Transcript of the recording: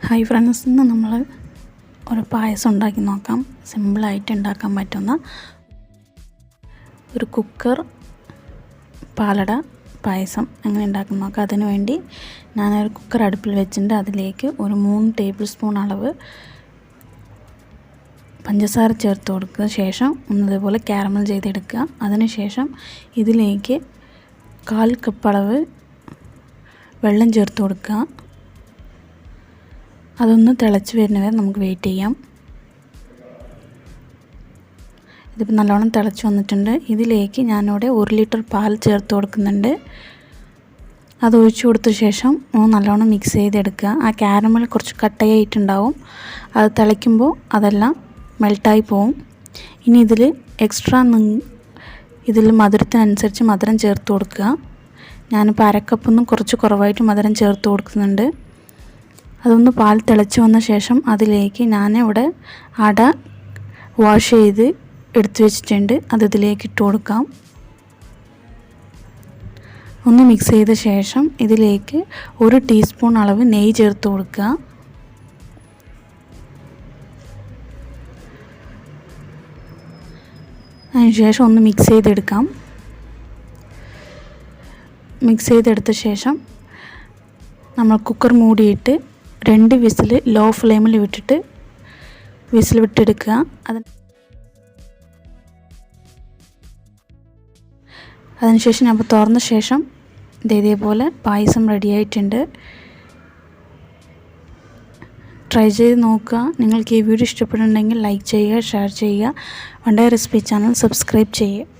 Hi friends, ഇന്ന് നമ്മൾ ഒരു പായസം ഉണ്ടാക്കി നോക്കാം. സിമ്പിളായിട്ട് ഉണ്ടാക്കാൻ പറ്റുന്ന ഒരു കുക്കർ പാലട പായസം എങ്ങനെ ഉണ്ടാക്കാൻ നോക്കാം. അതിനു വേണ്ടി ഞാനൊരു കുക്കർ അടുപ്പിൽ വെച്ചിട്ടുണ്ട്. അതിലേക്ക് ഒരു 3 ടേബിൾ സ്പൂൺ അളവ് പഞ്ചസാര ചേർത്ത് കൊടുക്കുക. ശേഷം ഒന്നതുപോലെ കാരമൽ ചെയ്തെടുക്കുക. അതിനുശേഷം ഇതിലേക്ക് 1/4 കപ്പ് അളവ് വെള്ളം ചേർത്ത് കൊടുക്കുക. അതൊന്ന് തിളച്ച് വരുന്നവരെ നമുക്ക് വെയിറ്റ് ചെയ്യാം. ഇതിപ്പോൾ നല്ലോണം തിളച്ച് വന്നിട്ടുണ്ട്. ഇതിലേക്ക് ഞാനിവിടെ 1 ലിറ്റർ പാൽ ചേർത്ത് കൊടുക്കുന്നുണ്ട്. അത് ഒഴിച്ചു കൊടുത്ത ശേഷം നല്ലോണം മിക്സ് ചെയ്തെടുക്കുക. ആ കാരമൽ കുറച്ച് കട്ടയായിട്ടുണ്ടാവും. അത് തിളയ്ക്കുമ്പോൾ അതെല്ലാം മെൽട്ടായി പോവും. ഇനി ഇതിൽ എക്സ്ട്രാ ഇതിൽ മധുരത്തിനനുസരിച്ച് മധുരം ചേർത്ത് കൊടുക്കുക. ഞാനിപ്പോൾ 1/2 കപ്പൊന്നും കുറച്ച് കുറവായിട്ട് മധുരം ചേർത്ത് കൊടുക്കുന്നുണ്ട്. അതൊന്ന് പാൽ തിളച്ച് വന്ന ശേഷം അതിലേക്ക് ഞാനിവിടെ അട വാഷ് ചെയ്ത് എടുത്തു വെച്ചിട്ടുണ്ട്. അത് ഇതിലേക്ക് ഇട്ട് കൊടുക്കാം. ഒന്ന് മിക്സ് ചെയ്ത ശേഷം ഇതിലേക്ക് 1 ടീസ്പൂൺ അളവ് നെയ്യ് ചേർത്ത് കൊടുക്കുക. അതിനുശേഷം ഒന്ന് മിക്സ് ചെയ്തെടുക്കാം. മിക്സ് ചെയ്തെടുത്ത ശേഷം നമ്മൾ കുക്കർ മൂടിയിട്ട് 2 വിസിൽ ലോ ഫ്ലെയിമിൽ വിട്ടിട്ട് വിസിൽ വിട്ടെടുക്കുക. അതിനുശേഷം നമ്മൾ തുറന്ന ശേഷം ഇതേപോലെ പായസം റെഡിയായിട്ടുണ്ട്. ട്രൈ ചെയ്ത് നോക്കുക. നിങ്ങൾക്ക് ഈ വീഡിയോ ഇഷ്ടപ്പെടുന്നുണ്ടെങ്കിൽ ലൈക്ക് ചെയ്യുക, ഷെയർ ചെയ്യുക. വണ്ടേ റെസിപ്പി ചാനൽ സബ്സ്ക്രൈബ് ചെയ്യുക.